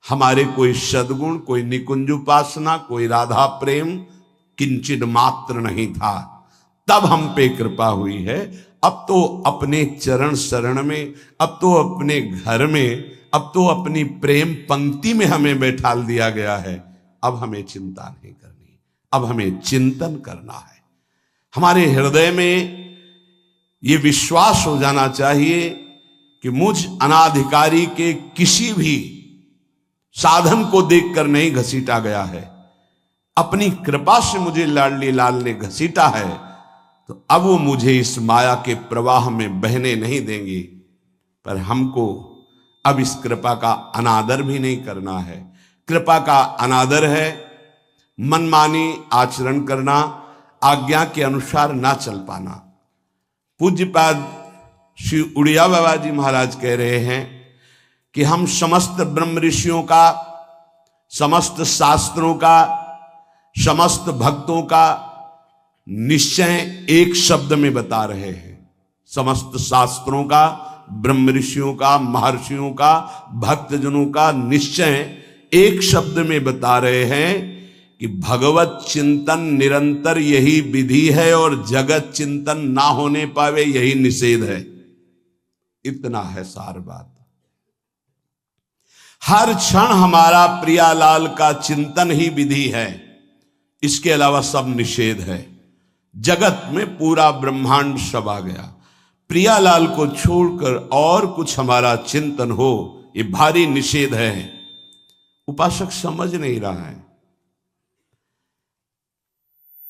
हमारे कोई सद्गुण, कोई निकुंज उपासना, कोई राधा प्रेम किंचित मात्र नहीं था, तब हम पे कृपा हुई है। अब तो अपने चरण शरण में, अब तो अपने घर में, अब तो अपनी प्रेम पंक्ति में हमें बैठाल दिया गया है। अब हमें चिंता नहीं करनी, अब हमें चिंतन करना है। हमारे हृदय में ये विश्वास हो जाना चाहिए कि मुझ अनाधिकारी के किसी भी साधन को देखकर नहीं घसीटा गया है, अपनी कृपा से मुझे लाडली लाल ने घसीटा है, तो अब वो मुझे इस माया के प्रवाह में बहने नहीं देंगे। पर हमको अब इस कृपा का अनादर भी नहीं करना है। कृपा का अनादर है मनमानी आचरण करना, आज्ञा के अनुसार ना चल पाना। पूज्यपाद श्री उड़िया बाबा जी महाराज कह रहे हैं कि हम समस्त ब्रह्म ऋषियों का, समस्त शास्त्रों का, समस्त भक्तों का निश्चय एक शब्द में बता रहे हैं। समस्त शास्त्रों का, ब्रह्म ऋषियों का, महर्षियों का, भक्तजनों का निश्चय एक शब्द में बता रहे हैं कि भगवत चिंतन निरंतर यही विधि है और जगत चिंतन ना होने पावे यही निषेध है। इतना है सार बात। हर क्षण हमारा प्रियालाल का चिंतन ही विधि है, इसके अलावा सब निषेध है। जगत में पूरा ब्रह्मांड सब आ गया, प्रियालाल को छोड़कर और कुछ हमारा चिंतन हो ये भारी निषेध है। उपासक समझ नहीं रहा है।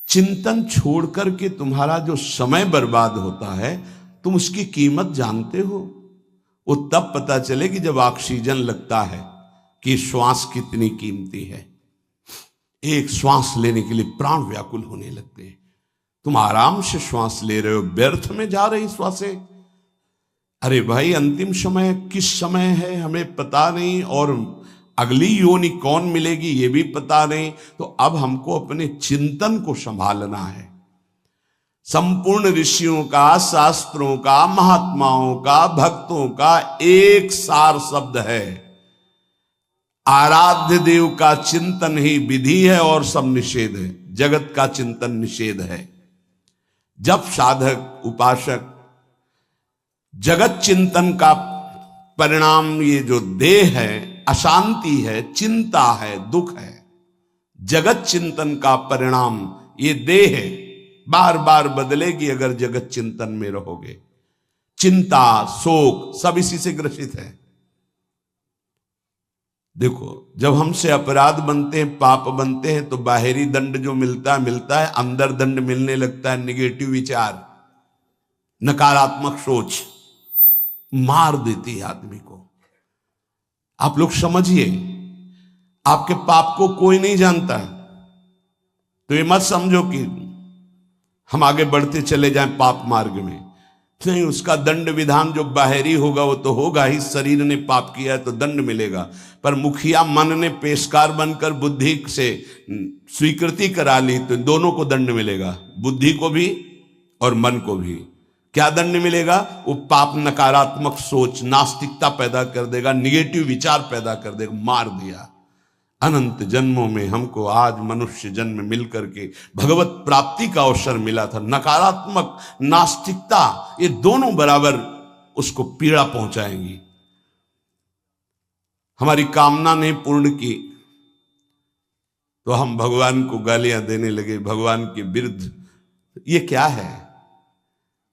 चिंतन छोड़कर के तुम्हारा जो समय बर्बाद होता है, तुम उसकी कीमत जानते हो? वो तब पता चलेगी जब ऑक्सीजन लगता है कि श्वास कितनी कीमती है। एक श्वास लेने के लिए प्राण व्याकुल होने लगते हैं। तुम आराम से श्वास ले रहे हो, व्यर्थ में जा रही श्वासें। अरे भाई, अंतिम समय किस समय है हमें पता नहीं, और अगली योनि कौन मिलेगी ये भी पता नहीं। तो अब हमको अपने चिंतन को संभालना है। संपूर्ण ऋषियों का, शास्त्रों का, महात्माओं का, भक्तों का एक सार शब्द है, आराध्य देव का चिंतन ही विधि है और सब निषेध है। जगत का चिंतन निषेध है। जब साधक उपासक जगत चिंतन का परिणाम ये जो देह है, अशांति है, चिंता है, दुख है, जगत चिंतन का परिणाम ये देह है, बार बार बदलेगी अगर जगत चिंतन में रहोगे। चिंता, शोक सब इसी से ग्रसित है। देखो, जब हमसे अपराध बनते हैं, पाप बनते हैं, तो बाहरी दंड जो मिलता है, अंदर दंड मिलने लगता है। निगेटिव विचार, नकारात्मक सोच मार देती है आदमी को। आप लोग समझिए, आपके पाप को कोई नहीं जानता, तो ये मत समझो कि हम आगे बढ़ते चले जाएं पाप मार्ग में। नहीं, उसका दंड विधान जो बाहरी होगा वो तो होगा ही। शरीर ने पाप किया है तो दंड मिलेगा, पर मुखिया मन ने पेशकार बनकर बुद्धि से स्वीकृति करा ली तो दोनों को दंड मिलेगा, बुद्धि को भी और मन को भी। क्या दंड मिलेगा? वो पाप नकारात्मक सोच, नास्तिकता पैदा कर देगा, निगेटिव विचार पैदा कर देगा। मार दिया। अनंत जन्मों में हमको आज मनुष्य जन्म मिलकर के भगवत प्राप्ति का अवसर मिला था। नकारात्मक, नास्तिकता, ये दोनों बराबर उसको पीड़ा पहुंचाएंगी। हमारी कामना नहीं पूर्ण की तो हम भगवान को गालियां देने लगे, भगवान के विरुद्ध। ये क्या है?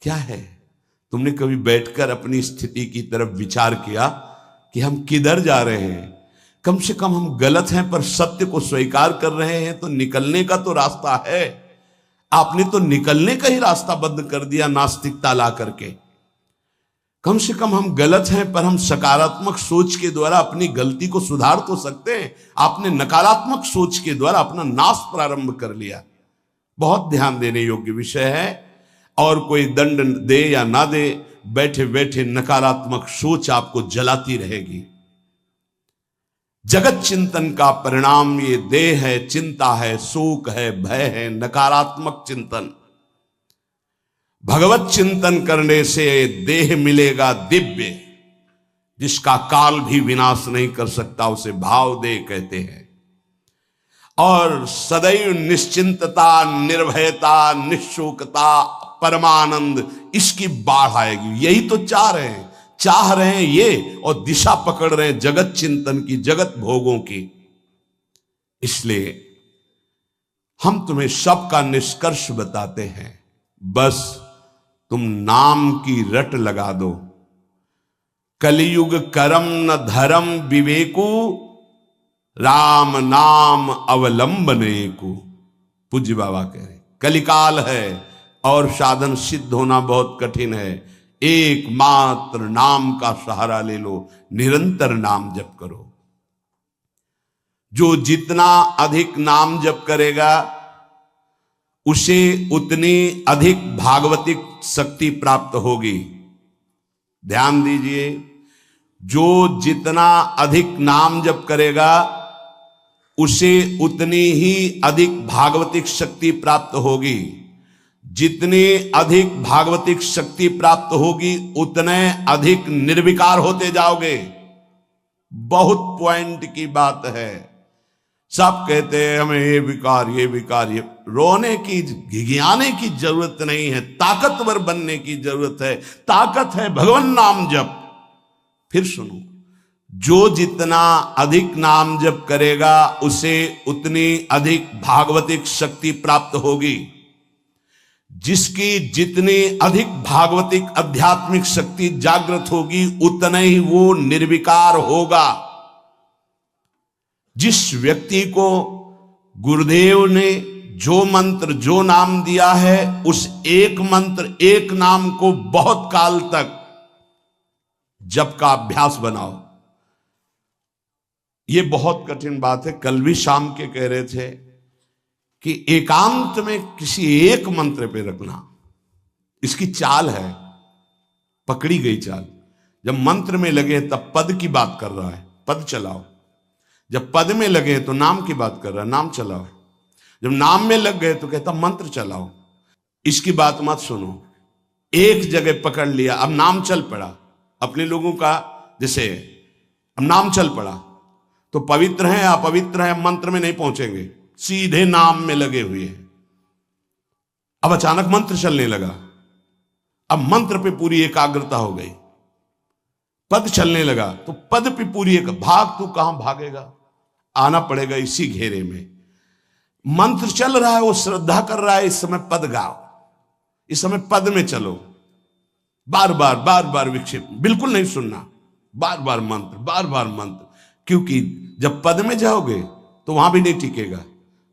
क्या है? तुमने कभी बैठकर अपनी स्थिति की तरफ विचार किया कि हम किधर जा रहे हैं? कम से कम हम गलत हैं पर सत्य को स्वीकार कर रहे हैं, तो निकलने का तो रास्ता है। आपने तो निकलने का ही रास्ता बंद कर दिया नास्तिकता ला करके। कम से कम हम गलत हैं पर हम सकारात्मक सोच के द्वारा अपनी गलती को सुधार तो सकते हैं। आपने नकारात्मक सोच के द्वारा अपना नाश प्रारंभ कर लिया। बहुत ध्यान देने योग्य विषय है। और कोई दंड दे या ना दे, बैठे बैठे नकारात्मक सोच आपको जलाती रहेगी। जगत चिंतन का परिणाम ये देह है, चिंता है, शोक है, भय है, नकारात्मक चिंतन। भगवत चिंतन करने से देह मिलेगा दिव्य, जिसका काल भी विनाश नहीं कर सकता, उसे भाव दे कहते हैं। और सदैव निश्चिंतता, निर्भयता, निःशोकता, परमानंद, इसकी बाढ़ आएगी। यही तो चाह रहे हैं ये, और दिशा पकड़ रहे हैं जगत चिंतन की, जगत भोगों की। इसलिए हम तुम्हें सबका निष्कर्ष बताते हैं, बस तुम नाम की रट लगा दो। कलियुग करम न धर्म विवेकु, राम नाम अवलंबने को। पूज्य बाबा कह रहे कलिकाल है और साधन सिद्ध होना बहुत कठिन है। एकमात्र नाम का सहारा ले लो, निरंतर नाम जप करो। जो जितना अधिक नाम जप करेगा उसे उतनी अधिक भागवतिक शक्ति प्राप्त होगी। ध्यान दीजिए, जो जितना अधिक नाम जप करेगा उसे उतनी ही अधिक भागवतिक शक्ति प्राप्त होगी। जितनी अधिक भागवतिक शक्ति प्राप्त होगी उतने अधिक निर्विकार होते जाओगे। बहुत पॉइंट की बात है। सब कहते हैं हमें ये विकार, ये विकार, ये रोने की, घिघियाने की जरूरत नहीं है, ताकतवर बनने की जरूरत है। ताकत है भगवान नाम जप। फिर सुनो, जो जितना अधिक नाम जप करेगा उसे उतनी अधिक भागवतिक शक्ति प्राप्त होगी। जिसकी जितनी अधिक भागवतिक आध्यात्मिक शक्ति जागृत होगी उतना ही वो निर्विकार होगा। जिस व्यक्ति को गुरुदेव ने जो मंत्र, जो नाम दिया है, उस एक मंत्र, एक नाम को बहुत काल तक जप का अभ्यास बनाओ। ये बहुत कठिन बात है। कल भी शाम के कह रहे थे कि एकांत में किसी एक मंत्र पे रखना, इसकी चाल है, पकड़ी गई चाल। जब मंत्र में लगे तब पद की बात कर रहा है, पद चलाओ। जब पद में लगे तो नाम की बात कर रहा है, नाम चलाओ। जब नाम में लग गए तो कहता मंत्र चलाओ। इसकी बात मत सुनो। एक जगह पकड़ लिया, अब नाम चल पड़ा। अपने लोगों का जैसे अब नाम चल पड़ा तो पवित्र हैं, अपवित्र हैं, मंत्र में नहीं पहुंचेंगे, सीधे नाम में लगे हुए हैं। अब अचानक मंत्र चलने लगा, अब मंत्र पे पूरी एकाग्रता हो गई। पद चलने लगा तो पद पे पूरी एक भाग, तू कहां भागेगा, आना पड़ेगा इसी घेरे में। मंत्र चल रहा है, वो श्रद्धा कर रहा है, इस समय पद गाओ, इस समय पद में चलो। बार बार विक्षेप बिल्कुल नहीं सुनना, बार बार मंत्र। क्योंकि जब पद में जाओगे तो वहां भी नहीं टिकेगा,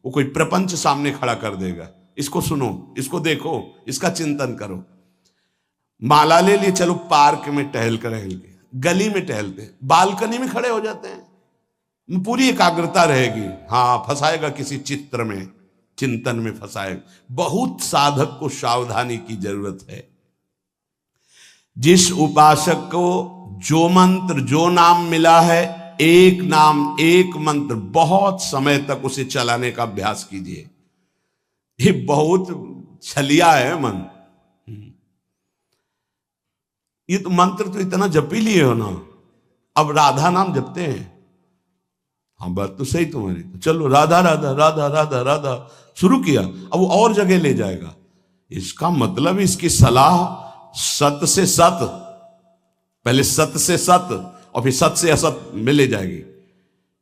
वो कोई प्रपंच सामने खड़ा कर देगा। इसको सुनो, इसको देखो, इसका चिंतन करो। माला ले लिए, चलो पार्क में टहल के, गली में टहलते, बालकनी में खड़े हो जाते हैं, पूरी एकाग्रता रहेगी। हाँ, फंसाएगा किसी चित्र में, चिंतन में फंसाएगा। बहुत साधक को सावधानी की जरूरत है। जिस उपासक को जो मंत्र, जो नाम मिला है, एक नाम, एक मंत्र बहुत समय तक उसे चलाने का अभ्यास कीजिए। ये बहुत छलिया है मन। ये तो मंत्र तो इतना जप ही लिए हो ना, अब राधा नाम जपते हैं। हाँ, बात तो सही तुम्हारी। तो चलो राधा राधा राधा राधा राधा शुरू किया, अब वो और जगह ले जाएगा। इसका मतलब इसकी सलाह सत से सत, पहले सत से सत और फिर सत से असत में ले जाएगी।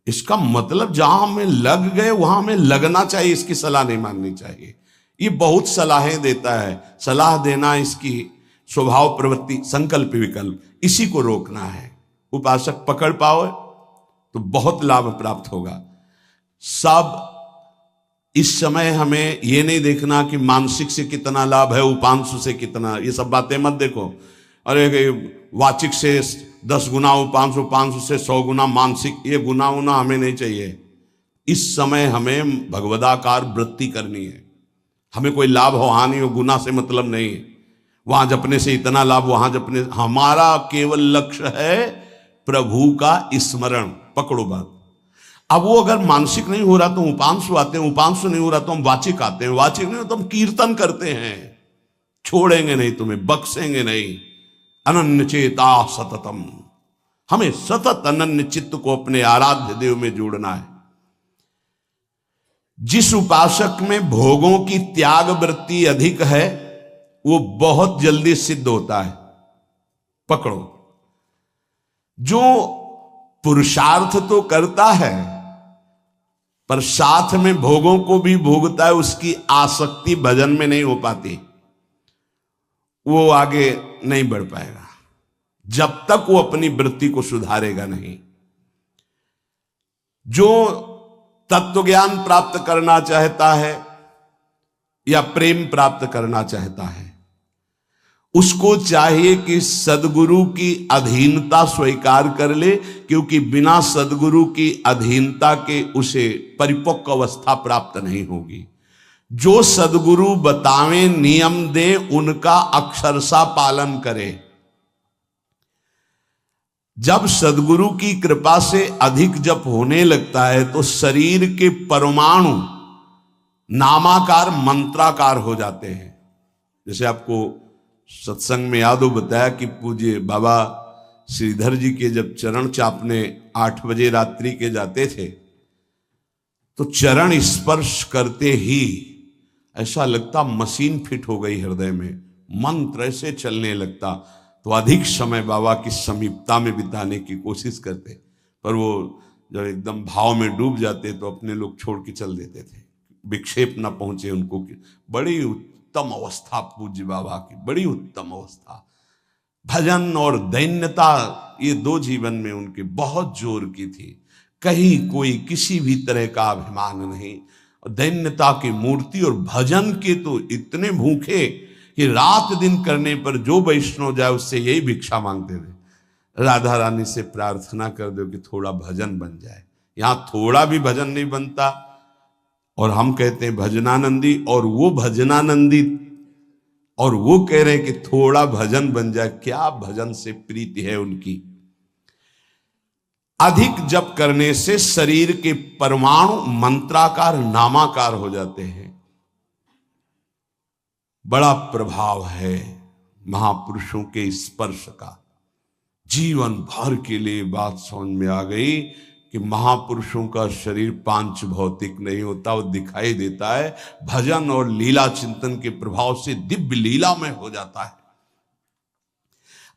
इसका मतलब जहां में लग गए वहां में लगना चाहिए, इसकी सलाह नहीं माननी चाहिए। ये बहुत सलाहें देता है, सलाह देना इसकी स्वभाव, प्रवृत्ति, संकल्प, विकल्प, इसी को रोकना है। उपासक पकड़ पाओ तो बहुत लाभ प्राप्त होगा। सब इस समय हमें ये नहीं देखना कि मानसिक से कितना लाभ है, उपांशु से कितना, ये सब बातें मत देखो। अरे वाचिक से 10 गुना उपांशु, उपांशु से 100 गुना मानसिक, ये गुना उना हमें नहीं चाहिए। इस समय हमें भगवदाकार वृत्ति करनी है। हमें कोई लाभ हो हानि हो, गुना से मतलब नहीं है। वहां जपने से इतना लाभ, वहां जपने, हमारा केवल लक्ष्य है प्रभु का स्मरण। पकड़ो बात। अब वो अगर मानसिक नहीं हो रहा तो उपांशु आते हैं, उपांशु नहीं हो रहा तो हम वाचिक आते हैं, वाचिक नहीं हो तो हम कीर्तन करते हैं। छोड़ेंगे नहीं तुम्हें, बख्शेंगे नहीं। अनन्य चेता सततम, हमें सतत अनन्य चित्त को अपने आराध्य देव में जोड़ना है। जिस उपासक में भोगों की त्याग वृत्ति अधिक है वो बहुत जल्दी सिद्ध होता है। पकड़ो, जो पुरुषार्थ तो करता है पर साथ में भोगों को भी भोगता है, उसकी आसक्ति भजन में नहीं हो पाती, वो आगे नहीं बढ़ पाएगा जब तक वो अपनी वृत्ति को सुधारेगा नहीं। जो तत्व ज्ञान प्राप्त करना चाहता है या प्रेम प्राप्त करना चाहता है, उसको चाहिए कि सदगुरु की अधीनता स्वीकार कर ले, क्योंकि बिना सदगुरु की अधीनता के उसे परिपक्व अवस्था प्राप्त नहीं होगी। जो सदगुरु बतावें, नियम दे, उनका अक्षरशः पालन करे। जब सदगुरु की कृपा से अधिक जप होने लगता है तो शरीर के परमाणु नामाकार मंत्राकार हो जाते हैं। जैसे आपको सत्संग में याद हो बताया कि पूज्य बाबा श्रीधर जी के जब चरण चापने 8 बजे रात्रि के जाते थे तो चरण स्पर्श करते ही ऐसा लगता मशीन फिट हो गई हृदय में, मंत्र ऐसे चलने लगता। तो अधिक समय बाबा की समीपता में बिताने की कोशिश करते, पर वो जब एकदम भाव में डूब जाते तो अपने लोग छोड़ के चल देते थे, विक्षेप ना पहुंचे उनको। बड़ी उत्तम अवस्था पूज्य बाबा की, बड़ी उत्तम अवस्था। भजन और दैन्यता ये 2 जीवन में उनके बहुत जोर की थी। कहीं कोई किसी भी तरह का अभिमान नहीं, दैन्यता की मूर्ति। और भजन के तो इतने भूखे कि रात दिन करने पर जो वैष्णव जाए उससे यही भिक्षा मांगते थे, राधा रानी से प्रार्थना कर दो कि थोड़ा भजन बन जाए। यहां थोड़ा भी भजन नहीं बनता और हम कहते हैं भजनानंदी, और वो भजनानंदी और वो कह रहे हैं कि थोड़ा भजन बन जाए। क्या भजन से प्रीति है उनकी। अधिक जप करने से शरीर के परमाणु मंत्राकार नामाकार हो जाते हैं। बड़ा प्रभाव है महापुरुषों के स्पर्श का। जीवन भर के लिए बात समझ में आ गई कि महापुरुषों का शरीर पांच भौतिक नहीं होता, वो दिखाई देता है भजन और लीला चिंतन के प्रभाव से दिव्य लीला में हो जाता है।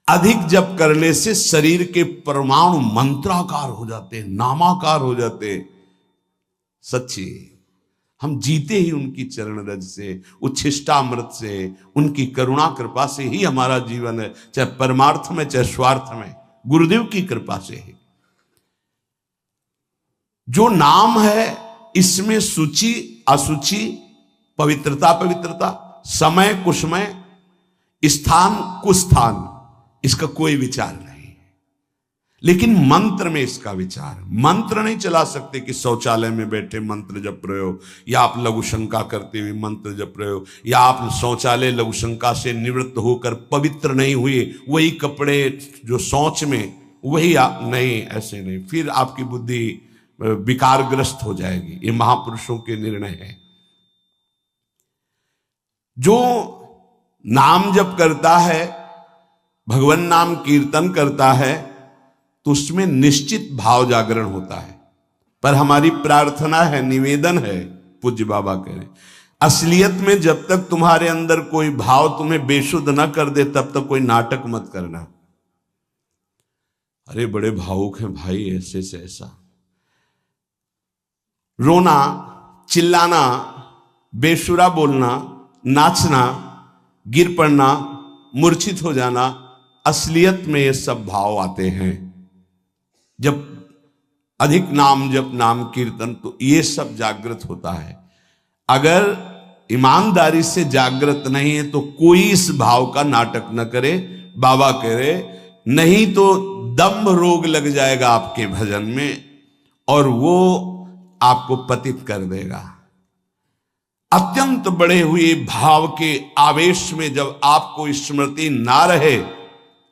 अधिक जप करने से शरीर के परमाणु मंत्राकार हो जाते हैं, नामाकार हो जाते हैं। सच्ची हम जीते ही उनकी चरण रज से, उच्छिष्टामृत से, उनकी करुणा कृपा से ही हमारा जीवन है, चाहे परमार्थ में चाहे स्वार्थ में, गुरुदेव की कृपा से ही। जो नाम है इसमें सूचि असुचि, पवित्रता पवित्रता, समय कुसमय, स्थान कुस्थान, इसका कोई विचार नहीं। लेकिन मंत्र में इसका विचार। मंत्र नहीं चला सकते कि शौचालय में बैठे मंत्र जप रहे हो, या आप लघु शंका करते हुए मंत्र जप रहे हो, या आप शौचालय लघु शंका से निवृत्त होकर पवित्र नहीं हुए, वही कपड़े जो शौच में वही नहीं, ऐसे नहीं। फिर आपकी बुद्धि विकारग्रस्त हो जाएगी। ये महापुरुषों के निर्णय है। जो नाम जप करता है, भगवान नाम कीर्तन करता है, तो उसमें निश्चित भाव जागरण होता है। पर हमारी प्रार्थना है, निवेदन है, पूज्य बाबा कह रहे, असलियत में जब तक तुम्हारे अंदर कोई भाव तुम्हें बेशुद्ध न कर दे तब तक कोई नाटक मत करना। अरे बड़े भावुक हैं भाई, ऐसे से ऐसा रोना, चिल्लाना, बेसुरा बोलना, नाचना, गिर पड़ना, मूर्छित हो जाना, असलियत में ये सब भाव आते हैं जब अधिक नाम जप, नाम कीर्तन, तो ये सब जागृत होता है। अगर ईमानदारी से जागृत नहीं है तो कोई इस भाव का नाटक न करे। बाबा कह रहे, नहीं तो दम्भ रोग लग जाएगा आपके भजन में और वो आपको पतित कर देगा। अत्यंत बड़े हुए भाव के आवेश में जब आपको स्मृति ना रहे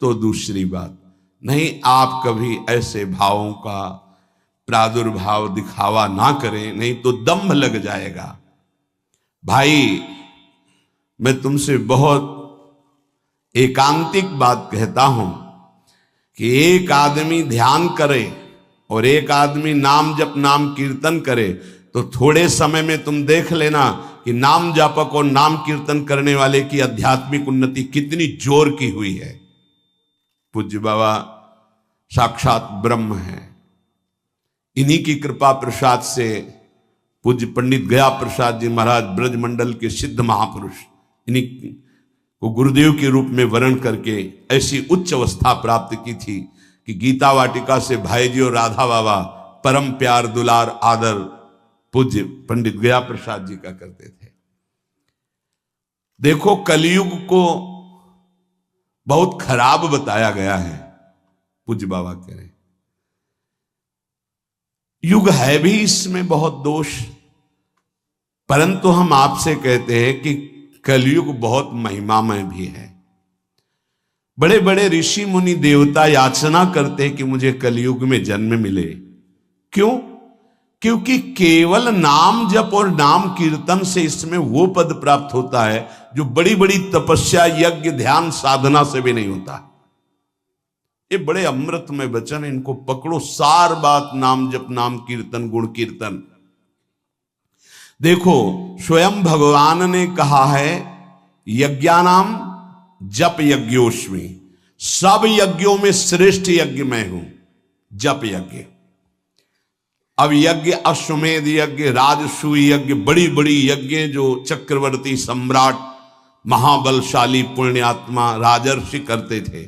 तो दूसरी बात नहीं। आप कभी ऐसे भावों का प्रादुर्भाव दिखावा ना करें, नहीं तो दम्भ लग जाएगा। भाई मैं तुमसे बहुत एकांतिक बात कहता हूं कि एक आदमी ध्यान करे और एक आदमी नाम जप नाम कीर्तन करे, तो थोड़े समय में तुम देख लेना कि नाम जापक और नाम कीर्तन करने वाले की आध्यात्मिक उन्नति कितनी जोर की हुई है। पूज्य बाबा साक्षात ब्रह्म है। इन्हीं की कृपा प्रसाद से पूज्य पंडित गया प्रसाद जी महाराज ब्रजमंडल के सिद्ध महापुरुष, इन्हीं को गुरुदेव के रूप में वर्ण करके ऐसी उच्च अवस्था प्राप्त की थी कि गीता वाटिका से भाई जी और राधा बाबा परम प्यार दुलार आदर पूज्य पंडित गया प्रसाद जी का करते थे। देखो कलयुग को बहुत खराब बताया गया है। पूज्य बाबा कह रहे युग है भी इसमें बहुत दोष, परंतु हम आपसे कहते हैं कि कलयुग बहुत महिमामय भी है। बड़े बड़े ऋषि मुनि देवता याचना करते हैं कि मुझे कलयुग में जन्म मिले। क्यों? क्योंकि केवल नाम जप और नाम कीर्तन से इसमें वो पद प्राप्त होता है जो बड़ी बड़ी तपस्या यज्ञ ध्यान साधना से भी नहीं होता। ये बड़े अमृतमय वचन है, इनको पकड़ो। सार बात नाम जप नाम कीर्तन गुण कीर्तन। देखो स्वयं भगवान ने कहा है यज्ञानाम जप यज्ञोस्मि, सब यज्ञों में श्रेष्ठ यज्ञ मैं हूं, जप यज्ञ। अब यज्ञ अश्वमेध यज्ञ, राजसूय यज्ञ, बड़ी बड़ी यज्ञ जो चक्रवर्ती सम्राट महाबलशाली पुण्यात्मा राजर्षि करते थे,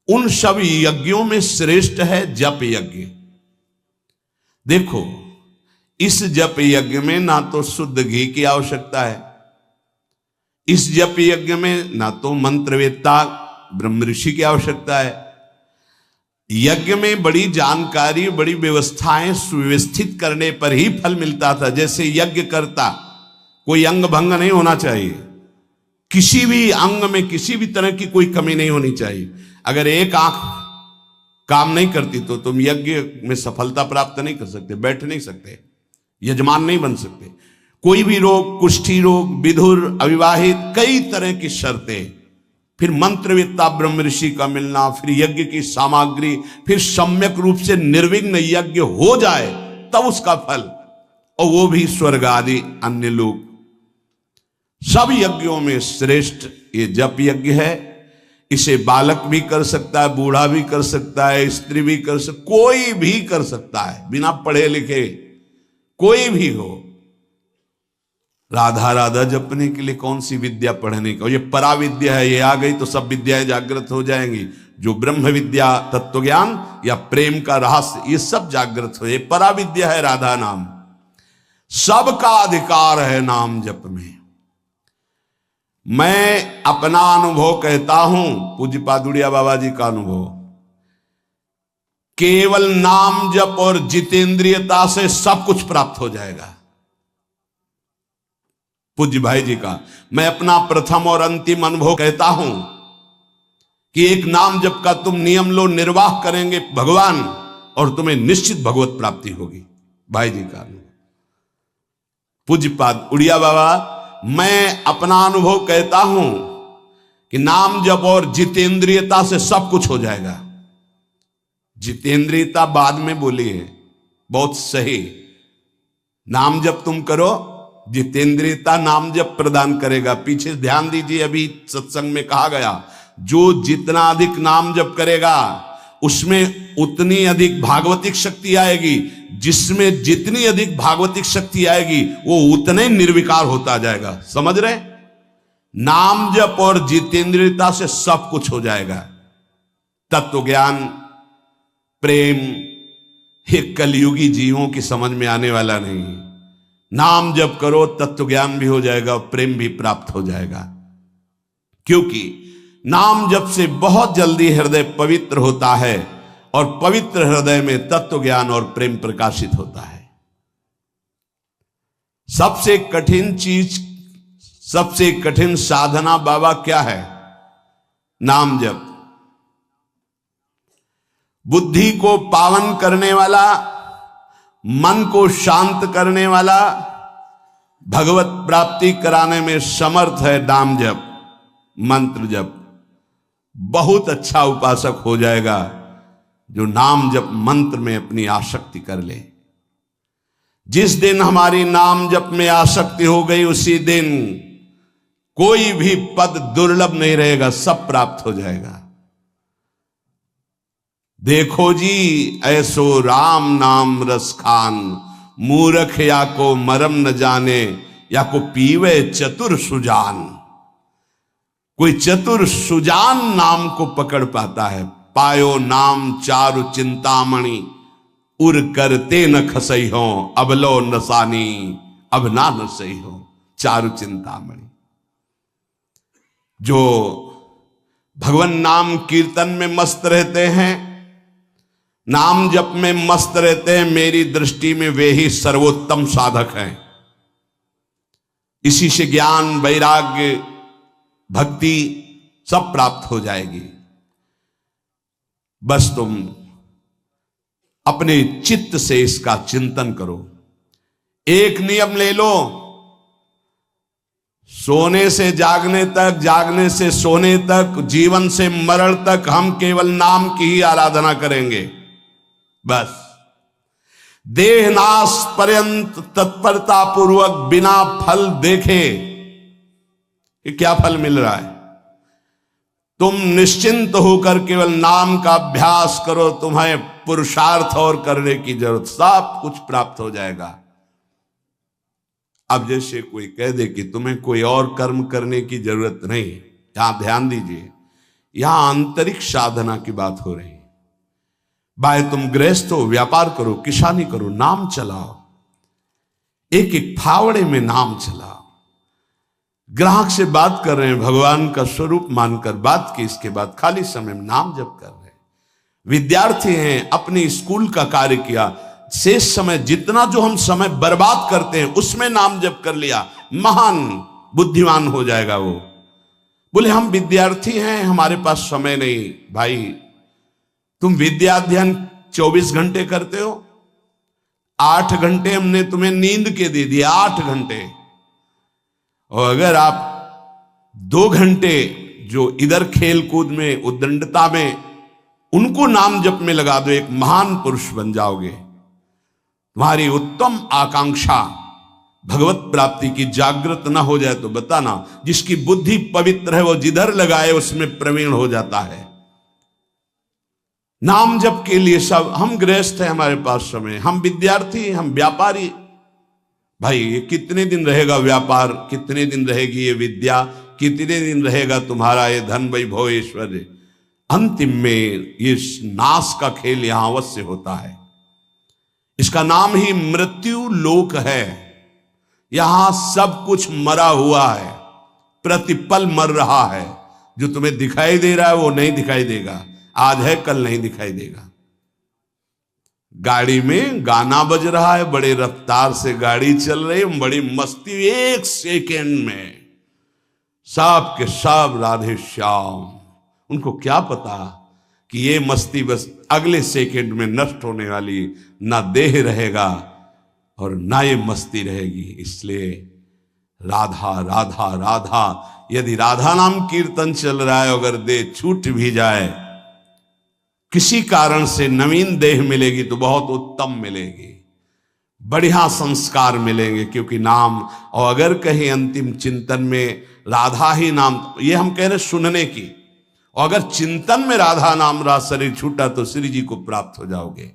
उन सब यज्ञों में श्रेष्ठ है जप यज्ञ। देखो इस जप यज्ञ में ना तो शुद्ध घी की आवश्यकता है, इस जप यज्ञ में ना तो मंत्रवेत्ता ब्रह्म ऋषि की आवश्यकता है। यज्ञ में बड़ी जानकारी बड़ी व्यवस्थाएं सुव्यवस्थित करने पर ही फल मिलता था। जैसे यज्ञ करता कोई अंग भंग नहीं होना चाहिए, किसी भी अंग में किसी भी तरह की कोई कमी नहीं होनी चाहिए। अगर एक आंख काम नहीं करती तो तुम यज्ञ में सफलता प्राप्त नहीं कर सकते, बैठ नहीं सकते, यजमान नहीं बन सकते। कोई भी रोग, कुष्ठी रोग, विधुर, अविवाहित, कई तरह की शर्तें, फिर मंत्रवेत्ता ब्रह्म ऋषि का मिलना, फिर यज्ञ की सामग्री, फिर सम्यक रूप से निर्विघ्न यज्ञ हो जाए तब उसका फल, और वो भी स्वर्ग आदि अन्य लोग। सब यज्ञों में श्रेष्ठ ये जप यज्ञ है। इसे बालक भी कर सकता है, बूढ़ा भी कर सकता है, स्त्री भी कर सकता, कोई भी कर सकता है, बिना पढ़े लिखे कोई भी हो। राधा राधा जपने के लिए कौन सी विद्या पढ़ने का, ये परा विद्या है, ये आ गई तो सब विद्याएं जागृत हो जाएंगी। जो ब्रह्म विद्या तत्व ज्ञान या प्रेम का रहस्य, ये सब जागृत हो, ये परा विद्या है राधा नाम। सबका अधिकार है नाम जप में। मैं अपना अनुभव कहता हूं, पूज्य पादुड़िया बाबा जी का अनुभव, केवल नाम जप और जितेंद्रियता से सब कुछ प्राप्त हो जाएगा। पूज्य भाई जी का मैं अपना प्रथम और अंतिम अनुभव कहता हूं कि एक नाम जप का तुम नियम लो, निर्वाह करेंगे भगवान, और तुम्हें निश्चित भगवत प्राप्ति होगी। भाई जी का अनुभव। पूज्य पाद उड़िया बाबा, मैं अपना अनुभव कहता हूं कि नाम जप और जितेंद्रियता से सब कुछ हो जाएगा। जितेंद्रियता बाद में बोली है, बहुत सही। नाम जप तुम करो, जितेंद्रियता नाम जप प्रदान करेगा। पीछे ध्यान दीजिए, अभी सत्संग में कहा गया, जो जितना अधिक नाम जप करेगा उसमें उतनी अधिक भागवतिक शक्ति आएगी, जिसमें जितनी अधिक भागवतिक शक्ति आएगी वो उतने निर्विकार होता जाएगा। समझ रहे? नाम जप और जितेंद्रियता से सब कुछ हो जाएगा। तत्व ज्ञान प्रेम ये कलयुगी जीवों की समझ में आने वाला नहीं। नाम जप करो, तत्व ज्ञान भी हो जाएगा, प्रेम भी प्राप्त हो जाएगा। क्योंकि नाम जप से बहुत जल्दी हृदय पवित्र होता है, और पवित्र हृदय में तत्व ज्ञान और प्रेम प्रकाशित होता है। सबसे कठिन चीज, सबसे कठिन साधना बाबा क्या है? नाम जप। बुद्धि को पावन करने वाला, मन को शांत करने वाला, भगवत प्राप्ति कराने में समर्थ है नाम जप, मंत्र जप। बहुत अच्छा उपासक हो जाएगा जो नाम जप मंत्र में अपनी आसक्ति कर ले। जिस दिन हमारी नाम जप में आसक्ति हो गई, उसी दिन कोई भी पद दुर्लभ नहीं रहेगा, सब प्राप्त हो जाएगा। देखो जी ऐसो राम नाम रस खान, मूर्ख या को मरम न जाने, या को पीवे चतुर सुजान। कोई चतुर सुजान नाम को पकड़ पाता है। पायो नाम चारु चिंतामणि, उर करते न खसई हो, अबलो नसानी अब ना नसई हो। चारु चिंतामणि जो भगवान नाम कीर्तन में मस्त रहते हैं, नाम जप में मस्त रहते हैं, मेरी दृष्टि में वे ही सर्वोत्तम साधक हैं। इसी से ज्ञान, वैराग्य, भक्ति सब प्राप्त हो जाएगी। बस तुम अपने चित्त से इसका चिंतन करो। एक नियम ले लो, सोने से जागने तक, जागने से सोने तक, जीवन से मरण तक हम केवल नाम की ही आराधना करेंगे। बस देहनाश पर्यंत तत्परता पूर्वक बिना फल देखे कि क्या फल मिल रहा है, तुम निश्चिंत होकर केवल नाम का अभ्यास करो। तुम्हें पुरुषार्थ और करने की जरूरत, सब कुछ प्राप्त हो जाएगा। अब जैसे कोई कह दे कि तुम्हें कोई और कर्म करने की जरूरत नहीं, यहां ध्यान दीजिए, यहां आंतरिक साधना की बात हो रही है। भाई तुम गृहस्थ हो, व्यापार करो, किसानी करो, नाम चलाओ, एक एक फावड़े में नाम चलाओ। ग्राहक से बात कर रहे हैं, भगवान का स्वरूप मानकर बात की, इसके बाद खाली समय में नाम जप कर रहे हैं। विद्यार्थी हैं, अपनी स्कूल का कार्य किया, शेष समय जितना जो हम समय बर्बाद करते हैं उसमें नाम जप कर लिया, महान बुद्धिमान हो जाएगा वो। बोले हम विद्यार्थी हैं, हमारे पास समय नहीं। भाई तुम विद्या अध्ययन 24 घंटे करते हो, 8 घंटे हमने तुम्हें नींद के दे दिए, 8 घंटे। और अगर आप 2 घंटे जो इधर खेल कूद में, उद्दंडता में, उनको नाम जप में लगा दो, एक महान पुरुष बन जाओगे। तुम्हारी उत्तम आकांक्षा भगवत प्राप्ति की जागृत ना हो जाए तो बताना। जिसकी बुद्धि पवित्र है वो जिधर लगाए उसमें प्रवीण हो जाता है। नाम जप के लिए सब, हम गृहस्थ हैं, हमारे पास समय, हम विद्यार्थी, हम व्यापारी। भाई ये कितने दिन रहेगा व्यापार, कितने दिन रहेगी ये विद्या, कितने दिन रहेगा तुम्हारा ये धन वैभव ऐश्वर्य। अंतिम में ये नाश का खेल यहां अवश्य होता है। इसका नाम ही मृत्यु लोक है। यहां सब कुछ मरा हुआ है, प्रतिपल मर रहा है। जो तुम्हें दिखाई दे रहा है वो नहीं दिखाई देगा, आज है कल नहीं दिखाई देगा। गाड़ी में गाना बज रहा है, बड़े रफ्तार से गाड़ी चल रही है, बड़ी मस्ती, 1 सेकेंड में सब के सब राधे श्याम। उनको क्या पता कि ये मस्ती बस अगले सेकंड में नष्ट होने वाली, ना देह रहेगा और ना ये मस्ती रहेगी। इसलिए राधा राधा राधा, यदि राधा नाम कीर्तन चल रहा है, अगर देह छूट भी जाए, किसी कारण से नवीन देह मिलेगी तो बहुत उत्तम मिलेगी, बढ़िया संस्कार मिलेंगे, क्योंकि नाम। और अगर कहीं अंतिम चिंतन में राधा ही नाम, ये हम कह रहे सुनने की, और अगर चिंतन में राधा नाम रहा, शरीर छूटा, तो श्री जी को प्राप्त हो जाओगे।